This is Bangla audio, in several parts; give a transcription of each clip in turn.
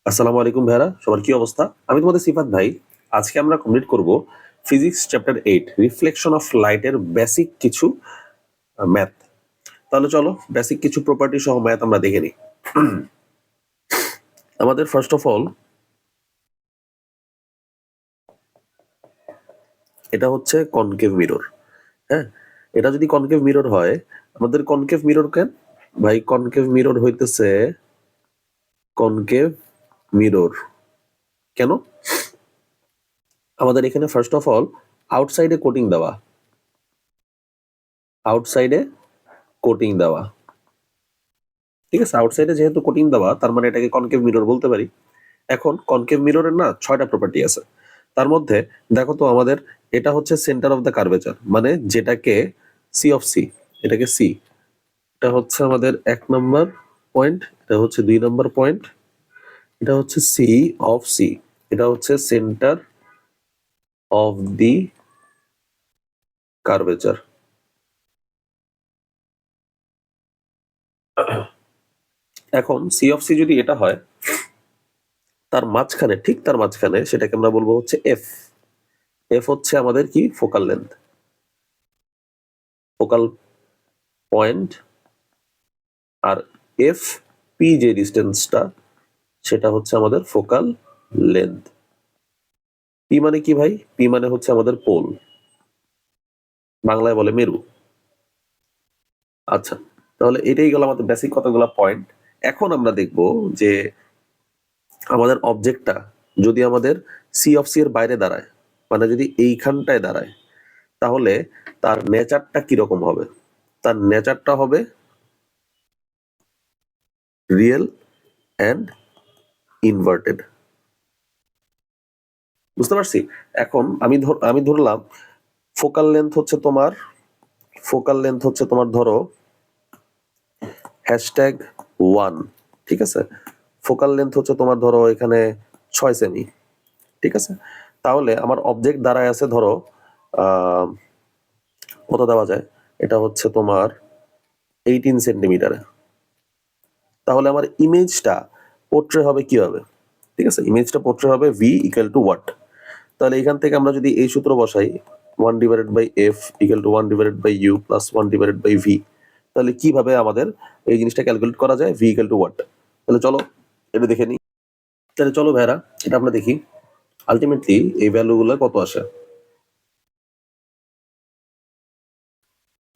আসসালামু আলাইকুম ভাইরা, সবার কি অবস্থা? আমি তোমাদের সিফাত ভাই। আজকে আমরা কমপ্লিট করব physics chapter 8 reflection of light এর বেসিক কিছু ম্যাথ। তাহলে চলো বেসিক কিছু প্রপার্টি সহ ম্যাথ আমরা দেখে নিই। আমাদের ফার্স্ট অফ অল এটা হচ্ছে কনকেভ মিরর। হ্যাঁ, এটা যদি কনকেভ মিরর হয়, আমাদের কনকেভ মিরর কেন ভাই? কনকেভ মিরর হইতেছে কনকেভ মিরর কেন? আমাদের এখানে ফার্স্ট অফ অল আউটসাইডে কোটিং দেওয়া, আউটসাইডে কোটিং দেওয়া, ঠিক আছে। আউটসাইডে যেহেতু কোটিং দেওয়া, তার মানে এটাকে কনকেভ মিরর বলতে পারি। এখন কনকেভ মিররের না 6টা প্রপার্টি আছে। তার মধ্যে দেখো তো, আমাদের এটা হচ্ছে সেন্টার অফ দ্য কার্ভেচার, মানে যেটাকে সি অফ সি, এটাকে সি, এটা হচ্ছে আমাদের 1 নম্বর পয়েন্ট, এটা হচ্ছে 2 নম্বর পয়েন্ট, এটা হচ্ছে সি অফ সি, এটা হচ্ছে সেন্টার অফ দি কার্ভেচার। এখন সি অফ সি যদি এটা হয়, তার মাঝখানে, ঠিক তার মাঝখানে সেটাকে আমরা বলবো হচ্ছে এফ। এফ হচ্ছে আমাদের কি? Focal length, focal point. আর এফ পি যে ডিস্টেন্সটা, সেটা হচ্ছে আমাদের ফোকাল লেন্থ। পি মানে কি ভাই? পি মানে হচ্ছে আমাদের পোল, বাংলায় বলে মেরু। আচ্ছা, তাহলে এটাই গেল আমাদের বেসিক কতগুলো পয়েন্ট। এখন আমরা দেখব যে আমাদের অবজেক্টটা যদি আমাদের সি অফ সি এর বাইরে দাঁড়ায়, মানে যদি এইখানটায় দাঁড়ায়, তাহলে তার নেচারটা কিরকম হবে? তার নেচারটা হবে রিয়েল অ্যান্ড ইনভার্টেড। বুঝতে পারছি? এখন আমি ধরলাম ফোকাল লেন্থ হচ্ছে তোমার, ধরো #1, ঠিক আছে। ফোকাল লেন্থ হচ্ছে তোমার ধরো এখানে 6 সেমি, ঠিক আছে। তাহলে আমার অবজেক্ট দাঁড়ায় আছে ধরো কত দেওয়া যায়, এটা হচ্ছে তোমার 18 সেন্টিমিটারে। তাহলে আমার ইমেজটা পোর্ট্রে হবে কি হবে? ঠিক আছে, ইমেজটা পোর্ট্রে হবে ভি ইকুয়াল টু ওয়াট। তাহলে এখান থেকে আমরা যদি এই সূত্র বসাই, 1/f equal to 1/u plus 1/v, তাহলে কিভাবে আমাদের এই জিনিসটা ক্যালকুলেট করা যায়? V equal to what. তাহলে চলো এটা দেখে নিই। তাহলে চলো ভাইরা, এটা আমরা দেখি আলটিমেটলি এই ভ্যালুগুলো কত আসে।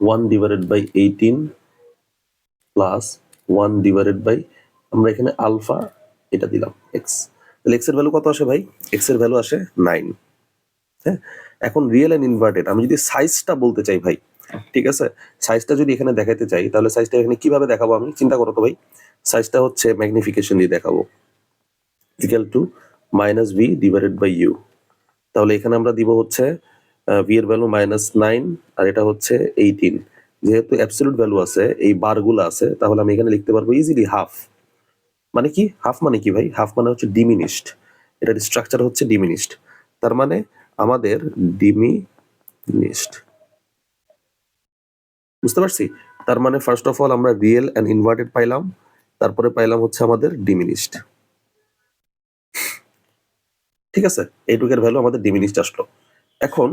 1/18 প্লাস 1/, আমরা এখানে আলফা এটা দিলাম এক্স। তাহলে এক্স এর ভ্যালু কত আসে ভাই? এক্স এর ভ্যালু আসে 9। হ্যাঁ, এখন রিয়েল এন্ড ইনভার্টেড আমি যদি সাইজটা বলতে চাই ভাই, ঠিক আছে, সাইজটা যদি এখানে দেখাতে চাই, তাহলে সাইজটা এখানে কিভাবে দেখাবো? আমি চিন্তা করো তো ভাই, সাইজটা হচ্ছে ম্যাগনিফিকেশন দিয়ে দেখাবো, ইকুয়াল টু -v/u। তাহলে এখানে আমরা দিব হচ্ছে ভি এর ভ্যালু -9 আর এটা হচ্ছে 18। যেহেতু অ্যাবসলিউট ভ্যালু আছে, এই বারগুলো আছে, তাহলে আমি এখানে লিখতে পারবো ইজিলি হাফ। মানে কি হাফ? মানে কি ভাই? হাফ মানে হচ্ছে ডিমিনিশড, এটার স্ট্রাকচার হচ্ছে ডিমিনিশড। তার মানে আমাদের ডিমিনিশড, বুঝতে পারছি? তার মানে ফার্স্ট অফ অল আমরা রিয়েল এন্ড ইনভার্টেড পাইলাম, তারপরে পাইলাম হচ্ছে আমাদের ডিমিনিশড, ঠিক আছে। এইটুকের ভ্যালু আমাদের ডিমিনিশড আসলো। এখন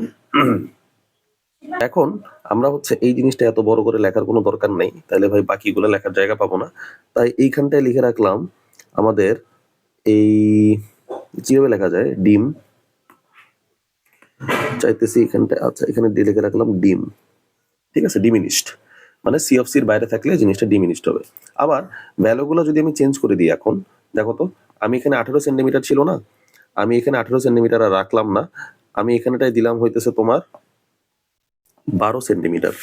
এখন আমরা হচ্ছে এই জিনিসটা এত বড় করে লেখার কোনো দরকার নেই, তাহলে ভাই বাকিগুলো লেখার জায়গা পাবো না। তাই এইখানটায় লিখে রাখলাম আমাদের এই, কিভাবে লেখা যায়, ডিম চাইতেছি এখানটায়। আচ্ছা, এখানে লিখে রাখলাম ডিম, ঠিক আছে, ডিমিনিশড। মানে সি অফ সির বাইরে থাকলে জিনিসটা ডিমিনিশড হবে। আবার ভ্যালুগুলো যদি আমি চেঞ্জ করে দিই, এখন দেখো তো, আমি এখানে 18 সেন্টিমিটার ছিল না, আমি এখানে 18 সেন্টিমিটার আর রাখলাম না, আমি এখানেটাই দিলাম হইতেছে তোমার 12 সেন্টিমিটার।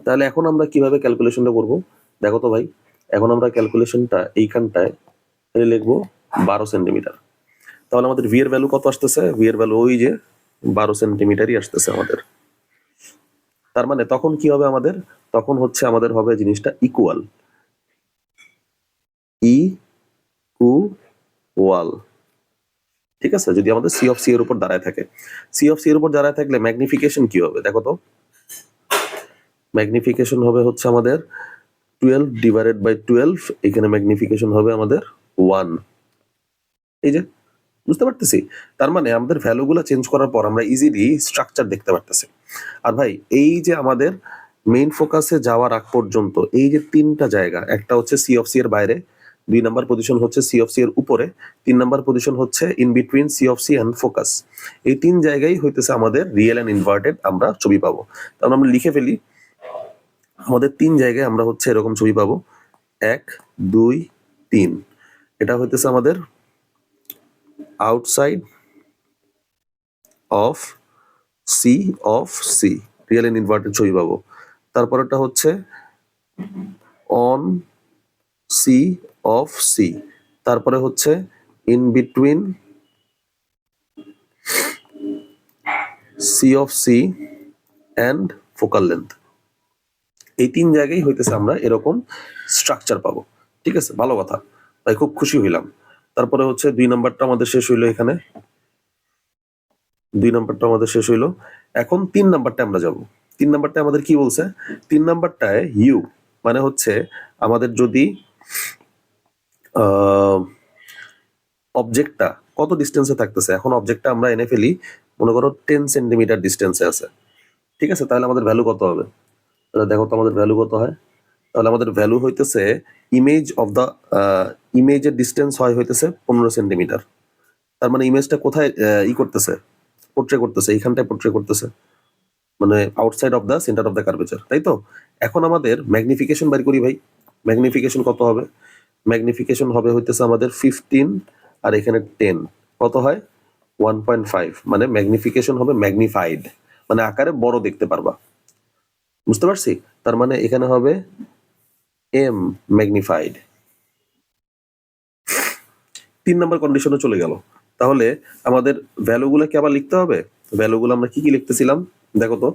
তাহলে এখন আমরা কিভাবে ক্যালকুলেশনটা করব? দেখো তো ভাই, এখন আমরা ক্যালকুলেশনটা এইখানটায় লিখবো 12 সেন্টিমিটার। তাহলে আমাদের ভি এর ভ্যালু কত আসতেছে? ভি এর ভ্যালু ওই যে 12 সেন্টিমিটারই আসতেছে আমাদের। তার মানে তখন কি হবে আমাদের? তখন হচ্ছে আমাদের হবে জিনিসটা ইকুয়াল, ওয়াল, ঠিক আছে। যদি আমাদের সি অফ সি এর উপর দাঁড়ায় থাকে, সি অফ সি এর উপর দাঁড়ায় থাকলে ম্যাগনিফিকেশন কি হবে দেখো তো? ম্যাগনিফিকেশন হবে হচ্ছে আমাদের 12/12, এখানে ম্যাগনিফিকেশন হবে আমাদের 1। এই যে, বুঝতে পারতেছি? তার মানে আমাদের ভ্যালুগুলা চেঞ্জ করার পর আমরা ইজিলি স্ট্রাকচার দেখতে পারতেছি। আর ভাই এই যে আমাদের মেইন ফোকাসে যাওয়ার আগ পর্যন্ত এই যে ৩ টা জায়গা, একটা হচ্ছে সি অফ সি এর বাইরে, ২ নাম্বার পজিশন হচ্ছে সি অফ সি এর উপরে, ৩ নাম্বার পজিশন হচ্ছে in between C of C and focus. এই ৩ জায়গায় হইতেছে আমাদের রিয়েল অ্যান্ড ইনভার্টেড আমরা ছবি পাবো। তাহলে আমরা লিখে ফেলি, আমাদের ৩ জায়গায় আমরা হচ্ছে এরকম ছবি পাবো। ১, ২, ৩। এটা হইতেছে আমাদের outside of C of C, real and inverted ছবি পাবো। তারপরেরটা হচ্ছে অন সি অফ সি, তারপরে হচ্ছে in between C of C and focal length. এই ৩ জায়গায় হইতেছে আমরা এরকম স্ট্রাকচার পাবো। ঠিক আছে, ভালো কথা, তাই খুব খুশি হইলাম। তারপরে হচ্ছে ২ নাম্বারটা আমাদের শেষ হইলো এখানে, ২ নাম্বারটা আমাদের শেষ হইলো। এখন ৩ নাম্বারটা আমরা যাব। ৩ নাম্বারটা আমাদের কি বলছে? ৩ নাম্বারটায় ইউ মানে হচ্ছে আমাদের যদি অবজেক্টটা কত ডিস্টেন্সে থাকতেছে, এখন অবজেক্টটা আমরা এনে ফেলি, মনে করো 10 সেন্টিমিটার ডিস্টেন্সে আছে। ঠিক আছে, তাহলে আমাদের ভ্যালু কত হবে? তাহলে দেখো তো আমাদের ভ্যালু কত হয়। তাহলে আমাদের ভ্যালু হইতেছে ইমেজ অফ দ্য ইমেজের ডিস্টেন্স হইতেছে 15 সেন্টিমিটার। তার মানে ইমেজটা কোথায় করতেছে, পোর্ট্রে করতেছে, এইখানটায় পোর্ট্রে করতেছে, মানে outside of the centre of the curvature, তাই তো? এখন আমাদের ম্যাগনিফিকেশন বের করি ভাই। ম্যাগনিফিকেশন কত হবে? ম্যাগনিফিকেশন হবে হইতেছে আমাদের 15 আর এখানে 10, কত হয়? 1.5, মানে ম্যাগনিফিকেশন হবে ম্যাগনিফাইড, মানে আকারে বড় দেখতে পারবা। বুঝতে পারছি? তার মানে এখানে হবে এম ম্যাগনিফাইড। ৩ নম্বর কন্ডিশনে চলে গেল। তাহলে আমাদের ভ্যালুগুলো কি আবার লিখতে হবে? ভ্যালুগুলো আমরা কি কি লিখতেছিলাম দেখো তো।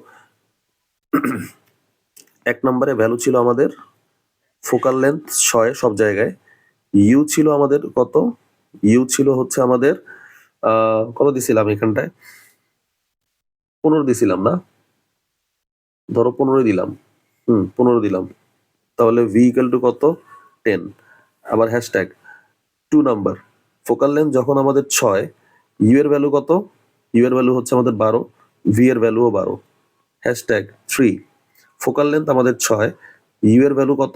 ১ নম্বরে ভ্যালু ছিল আমাদের ফোকাল লেন্থ ৬ সব জায়গায়। ইউ ছিল আমাদের কত? ইউ ছিল হচ্ছে আমাদের কত দিছিলাম এখানটায়? ১৫ দিছিলাম না? ধরো ১৫ দিলাম। ১৫ দিলাম। তাহলে ভি ইকুয়াল টু কত? 10। আবার হ্যাশট্যাগ 2 নাম্বার, ফোকাল লেন্থ যখন আমাদের ৬, ইউ এর ভ্যালু কত? ইউ এর ভ্যালু হচ্ছে আমাদের ১২, ভি এর ভ্যালুও ১২। হ্যাশট্যাগ 3, ফোকাল লেন্থ আমাদের ৬, ইউ এর ভ্যালু কত?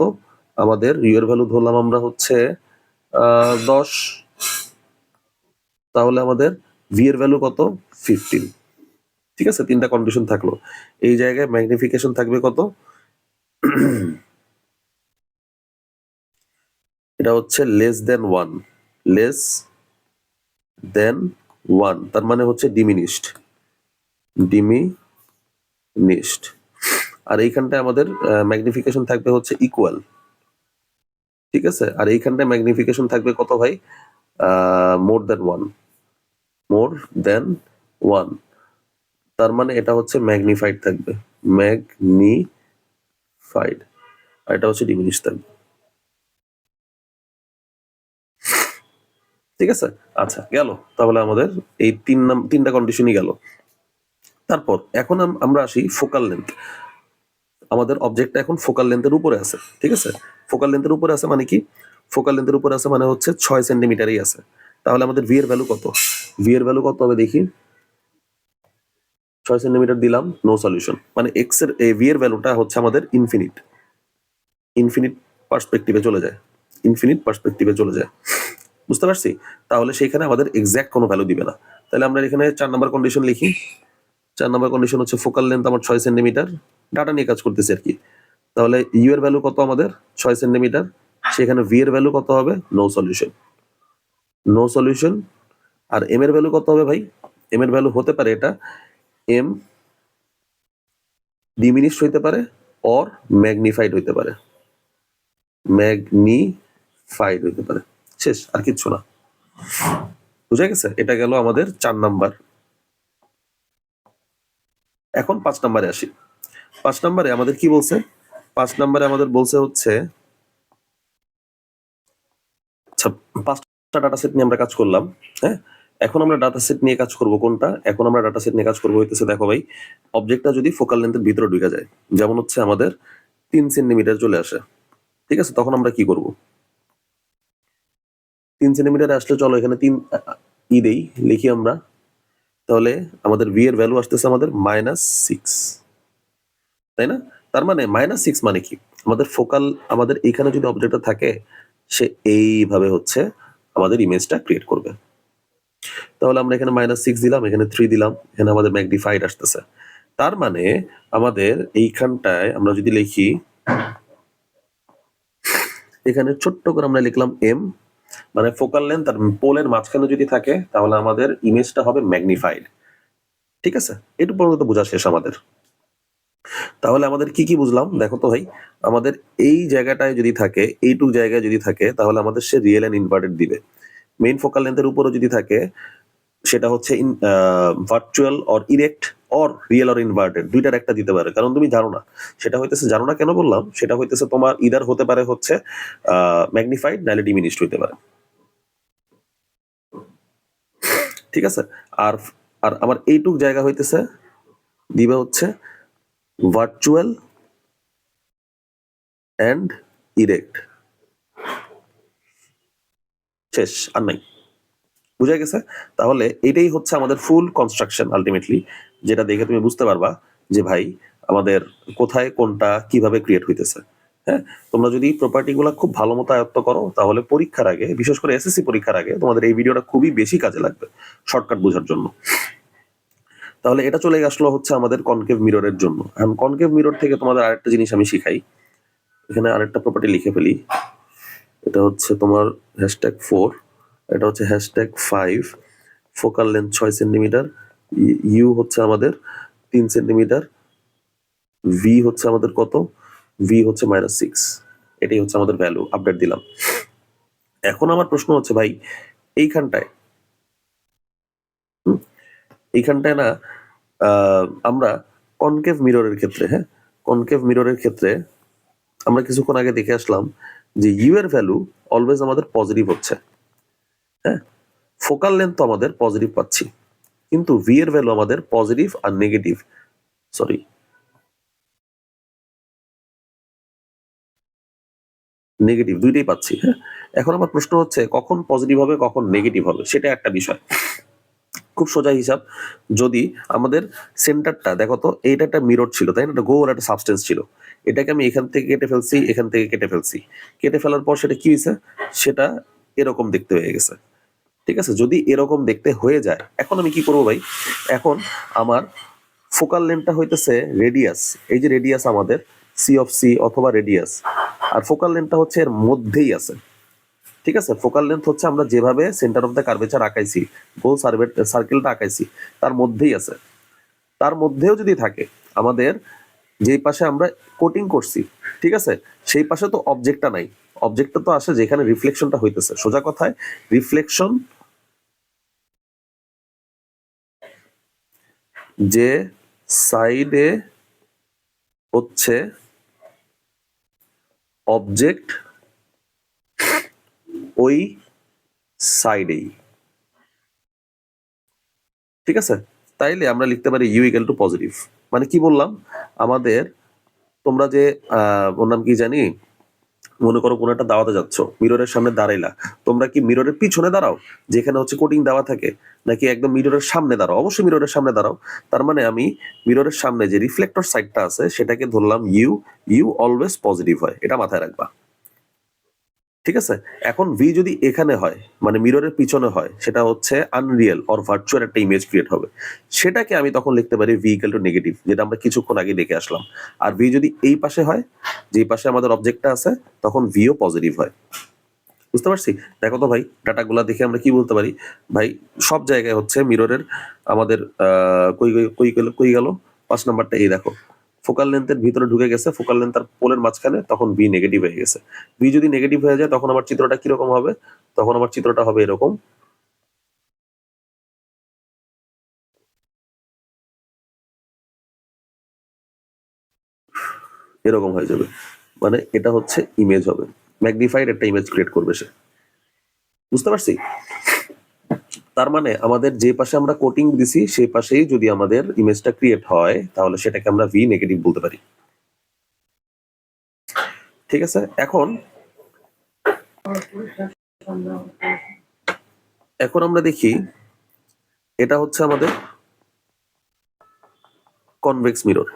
আমাদের ইউ এর ভ্যালু ধরলাম আমরা হচ্ছে ১০, তাহলে আমাদের ভি এর ভ্যালু কত? 15। ঠিক আছে, ৩টা কন্ডিশন থাকলো। এই জায়গায় ম্যাগনিফিকেশন থাকবে কত? এটা হচ্ছে লেস দেন 1, লেস দেন 1, তার মানে হচ্ছে ডিমিনিশড, ডিমিনিশড। আর এইখানটায় আমাদের ম্যাগনিফিকেশন থাকবে হচ্ছে ইকুয়াল। ঠিক আছে, আর এইখানটায় ম্যাগনিফিকেশন থাকবে কত ভাই? মোর দেন 1, মোর দেন 1, তার মানে এটা হচ্ছে ম্যাগনিফাইড থাকবে, ম্যাগনিফাইড, আর এটা হচ্ছে ডিমিনিশ থাকবে। ঠিক আছে, আচ্ছা গেল। তাহলে আমাদের এই ৩টা কন্ডিশনই গেল। তারপর এখন আমরা আসি ফোকাল লেন্থ। আমাদের অবজেক্টটা এখন ফোকাল লেন্থের উপরে আছে। ঠিক আছে, ফোকাল লেন্থের উপরে আছে মানে কি? ফোকাল লেন্থের উপরে আছে মানে হচ্ছে ৬ সেন্টিমিটারই আছে। তাহলে আমাদের ভি এর ভ্যালু কত? ভি এর ভ্যালু কত হবে দেখি। ৬ সেন্টিমিটার দিলাম, নো সলিউশন, মানে এক্স এর ভি এর ভ্যালুটা হচ্ছে আমাদের ইনফিনিট, ইনফিনিট পার্সপেক্টিভে চলে যায়, ইনফিনিট পার্সপেক্টিভে চলে যায়। বুঝতে পারছি? তাহলে সেইখানে আমাদের এক্সাক্ট কোনো ভ্যালু দিবে না। তাহলে আমরা এখানে ৪ নম্বর কন্ডিশন লিখি। ৪ নম্বর কন্ডিশন হচ্ছে ফোকাল লেন্থ আমার ৬ সেন্টিমিটার, ডাটা নিয়ে কাজ করতেছি আর কি। তাহলে ইউ এর ভ্যালু কত আমাদের? ৬ সেন্টিমিটার, সেখানে ভি এর ভ্যালু কত হবে? No solution, no solution. আর এম এর ভ্যালু কত হবে ভাই? এম এর ভ্যালু হতে পারে এটা এম ডিমিনিশড হইতে পারে অর ম্যাগনিফাইড হইতে পারে, ম্যাগনিফাইড হইতে পারে, শেষ, আর কিচ্ছু না। বুঝা গেছে? এটা গেল আমাদের ৪ নাম্বার। এখন ৫ নাম্বারে আসি। ৫ নাম্বারে আমাদের কি বলছে? ৫ নাম্বারে আমাদের বলছে হচ্ছে, আচ্ছা ৫টা ডাটা সেট নিয়ে আমরা কাজ করলাম। হ্যাঁ, এখন আমরা ডাটা সেট নিয়ে কাজ করব কোনটা? এখন আমরা ডাটা সেট নিয়ে কাজ করব হইতেছে, দেখো ভাই, অবজেক্টটা যদি ফোকাল লেন্থের ভিতরে ঢুকে যায়, যেমন হচ্ছে আমাদের ৩ সেন্টিমিটার চলে আসে। ঠিক আছে, তখন আমরা কি করব? 3 সেন্টিমিটারে আসলে চলো এখানে 3 দেই, লিখি আমরা। তাহলে আমাদের ভি এর ভ্যালু আসতেছে আমাদের -6, তাই না? তার মানে -6 মানে কি, আমাদের ফোকাল, আমাদের এখানে যদি অবজেক্টটা থাকে সে এইভাবে হচ্ছে আমাদের ইমেজটা ক্রিয়েট করবে। তাহলে আমরা এখানে -6 দিলাম, এখানে 3 দিলাম, এখানে আমাদের ম্যাগনিফাইড আসতেছে। তার মানে আমাদের এইখানটায় আমরা যদি লিখি, এখানে ছোট্ট করে আমরা লিখলাম এম, মানে ফোকাল লেন্থ আর পোলের মাঝখানে যদি থাকে তাহলে আমাদের ইমেজটা হবে ম্যাগনিফাইড। ঠিক আছে, এটুকু পর্যন্ত বোঝা শেষ আমাদের। তাহলে আমাদের কি কি বুঝলাম দেখো তো ভাই, আমাদের এই জায়গাটায় যদি থাকে, এইটুক জায়গায় যদি থাকে তাহলে আমাদের সে রিয়েল এন্ড ইনভার্টেড দিবে। মেইন ফোকাল লেন্থের উপরও যদি থাকে সেটা হচ্ছে virtual or erect or real or inverted, দুইটার একটা দিতে পারে। কারণ তুমি জানো না, সেটা হইতেছে, জানো না কেন বললাম, সেটা হইতেছে তোমার ইদার হতে পারে হচ্ছে ম্যাগনিফাইড নাইলে ডিমিনিশড হইতে পারে। ঠিক আছে, আর আর আমার এইটুক জায়গা হইতেছে দিবে হচ্ছে ভার্চুয়াল অ্যান্ড ইরেক্ট, শেষ আর নাই। বুঝা গেছে? তাহলে এটাই হচ্ছে আমাদের ফুল কনস্ট্রাকশন আলটিমেটলি, যেটা দেখে তুমি বুঝতে পারবা যে ভাই আমাদের কোথায় কোনটা কিভাবে ক্রিয়েট হইতেছে। হ্যাঁ, তোমরা যদি প্রপার্টিগুলো খুব ভালো মতো আয়ত্ত করো তাহলে পরীক্ষার আগে, বিশেষ করে এসএসসি পরীক্ষার আগে তোমাদের এই ভিডিওটা খুবই বেশি কাজে লাগবে শর্টকাট বোঝার জন্য। তাহলে এটা চলে আসলো হচ্ছে আমাদের কনকেভ মিররের জন্য। এখন কনকেভ মিরর থেকে তোমাদের আরেকটা জিনিস আমি শিখাই, এখানে আরেকটা প্রপার্টি লিখে ফেলি। এটা হচ্ছে তোমার #4, এটা হচ্ছে #5, ফোকাল লেন্থ 6 সেন্টিমিটার, ইউ হচ্ছে আমাদের 3 সেন্টিমিটার, ভি হচ্ছে আমাদের কত, ভি হচ্ছে -6, এটাই হচ্ছে আমাদের ভ্যালু, আপডেট দিলাম। এখন আমার প্রশ্ন হচ্ছে ভাই এইখানটায় এইখানটায় না আমরা কনকেভ মিররের ক্ষেত্রে, হ্যাঁ কনকেভ মিররের ক্ষেত্রে আমরা কিছুক্ষণ আগে দেখে আসলাম যে ইউ এর ভ্যালু অলওয়েজ আমাদের পজিটিভ হচ্ছে। হ্যাঁ, ফোকাল লেন্থ তো আমাদের পজিটিভ পাচ্ছি, কিন্তু ভি এর ভ্যালু আমাদের পজিটিভ আর নেগেটিভ, সরি নেগেটিভ দুইটাই পাচ্ছি। হ্যাঁ, এখন আমার প্রশ্ন হচ্ছে কখন পজিটিভ হবে কখন নেগেটিভ হবে, সেটা একটা বিষয়। খুব সোজা হিসাব, যদি আমাদের সেন্টারটা দেখো তো, এইটা একটা মিরর ছিল তাই না, একটা গোল একটা সাবস্টেন্স ছিল, এটাকে আমি এখান থেকে কেটে ফেলছি, এখান থেকে কেটে ফেলছি, কেটে ফেলার পর সেটা কি হয়েছে, সেটা এরকম দেখতে হয়ে গেছে। ঠিক আছে, যদি এরকম দেখতে হয়ে যায় এখন আমি কি করবো ভাই, এখন আমার ফোকাল লেন্থটা হইতেছে রেডিয়াস, এই যে রেডিয়াস আমাদের সি অফ সি অথবা রেডিয়াস, আর ফোকাল লেন্থটা হচ্ছে এর মধ্যেই আছে। ঠিক আছে, ফোকাল লেন্থ হচ্ছে আমরা যেভাবে সেন্টার অফ দ্য কার্ভেচার আঁকাইছি, গোল সার্কেলটা আঁকাইছি তার মধ্যেই আছে। তার মধ্যেও যদি থাকে আমাদের যেই পাশে আমরা কোটিং করছি, ঠিক আছে, সেই পাশে তো অবজেক্টটা নাই, অবজেক্টটা তো আসে যেখানে রিফ্লেকশনটা হইতেছে। সোজা কথায় রিফ্লেকশন যে সাইডে হচ্ছে অবজেক্ট ওই সাইডেই। ঠিক আছে, তাইলে আমরা লিখতে পারি ইউ ইকুয়াল টু পজিটিভ। মানে কি বললাম, আমাদের তোমরা যে ওর নাম কি জানি, মনে করো কোনো একটা দাওয়াতে যাচ্ছ, মিররের সামনে দাঁড়াইলা, তোমরা কি মিররের পিছনে দাঁড়াও যেখানে হচ্ছে কোটিং দেওয়া থাকে, নাকি একদম মিররের সামনে দাঁড়াও? অবশ্যই মিররের সামনে দাঁড়াও। তার মানে আমি মিররের সামনে যে রিফ্লেক্টর সাইডটা আছে সেটাকে ধরলাম ইউ, ইউ অলওয়েজ পজিটিভ হয়, এটা মাথায় রাখবা। ঠিক আছে, এখন ভি যদি এখানে হয় মানে মিররের পিছনে হয়, সেটা হচ্ছে আনরিয়েল অর ভার্চুয়াল একটা ইমেজ ক্রিয়েট হবে, সেটাকে আমি তখন লিখতে পারি ভি ইকুয়াল টু নেগেটিভ, যেটা আমরা কিছুক্ষণ আগে দেখে আসলাম। আর ভি যদি এই পাশে হয়, যেই পাশে আমাদের অবজেক্টটা আছে, তখন ভিও পজিটিভ হয়। বুঝতে পারছি? দেখো তো ভাই, ডাটাগুলা দেখে আমরা কি বলতে পারি, ভাই সব জায়গায় হচ্ছে মিররের আমাদের কই গেল 5 নাম্বারটা, এই দেখো ফোকাল লেন্থের ভিতরে ঢুকে গেছে, ফোকাল লেন্থ আর পোলের মাঝখানে, তখন ভি নেগেটিভ হয়ে গেছে। ভি যদি নেগেটিভ হয়ে যায় তখন আমার চিত্রটা কিরকম হবে, তখন আমার চিত্রটা হবে এরকম, এরকম হয়ে যাবে। মানে এটা হচ্ছে ইমেজ হবে, ম্যাগনিফাইড একটা ইমেজ ক্রিয়েট করবে সে। বুঝতে পারছি? তার মানে আমাদের যে পাশে আমরা কোটিং দিছি সেই পাশেই যদি আমাদের ইমেজটা ক্রিয়েট হয় তাহলে সেটাকে আমরা ভি নেগেটিভ বলতে পারি। ঠিক আছে, এখন এখন আমরা দেখি এটা হচ্ছে আমাদের কনভেক্স মিরর,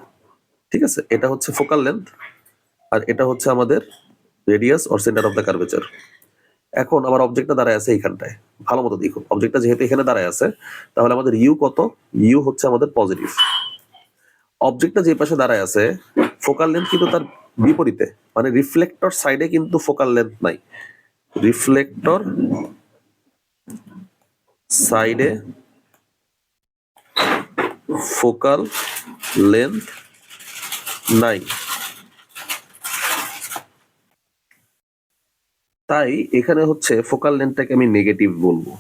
ঠিক আছে, এটা হচ্ছে ফোকাল লেন্থ আর এটা হচ্ছে আমাদের radius or centre of the curvature. এখন আমার অবজেক্টটা দাঁড়ায় আছে এইখানটায়, ভালো মতো দেখো অবজেক্টটা যেহেতু এখানে দাঁড়ায় আছে তাহলে আমাদের ইউ কত, ইউ হচ্ছে আমাদের পজিটিভ। অবজেক্টটা যে পাশে দাঁড়ায় আছে ফোকাল লেন্থ কিন্তু তার বিপরীতে, মানে রিফ্লেক্টর সাইডে কিন্তু ফোকাল লেন্থ নাই, রিফ্লেক্টর সাইডে ফোকাল লেন্থ নাই। তাই এখানে হচ্ছে ফোকাল লেন্থটাকে আমি নেগেটিভ বলবো।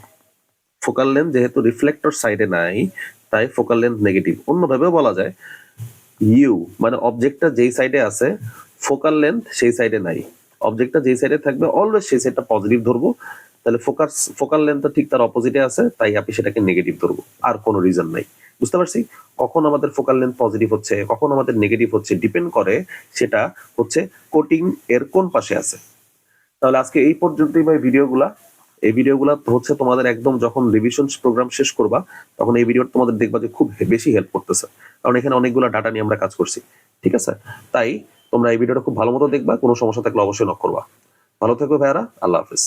ফোকাল লেন্থ যেহেতু রিফ্লেক্টর সাইডে নাই তাই ফোকাল লেন্থ নেগেটিভ। অন্যভাবে বলা যায় ইউ মানে অবজেক্টটা যেই সাইডে আছে ফোকাল লেন্থ সেই সাইডে নাই, অবজেক্টটা যেই সাইডে থাকবে অলওয়েজ সেই সাইডটা পজিটিভ ধরবো, তাহলে ফোকাল লেন্থ ঠিক তার অপোজিটে আছে তাই আপনি সেটাকে নেগেটিভ ধরবো, আর কোনো রিজন নাই। বুঝতে পারছি কখন আমাদের ফোকাল লেন্থ পজিটিভ হচ্ছে কখন আমাদের নেগেটিভ হচ্ছে ডিপেন্ড করে সেটা হচ্ছে কোটিং এর কোন পাশে আছে। তাহলে আজকে এই পর্যন্তই ভাই ভিডিওগুলা। এই ভিডিওগুলা হচ্ছে তোমাদের একদম যখন রিভিশন প্রোগ্রাম শেষ করবা তখন এই ভিডিও তোমাদের দেখবা যে খুব বেশি হেল্প করতেছে, কারণ এখানে অনেকগুলো ডাটা নিয়ে আমরা কাজ করছি, ঠিক আছে। তাই তোমরা এই ভিডিওটা খুব ভালো মতো দেখবা, কোনো সমস্যা থাকলে অবশ্যই নক করবা। ভালো থেকো ভাইয়ারা, আল্লাহ হাফেজ।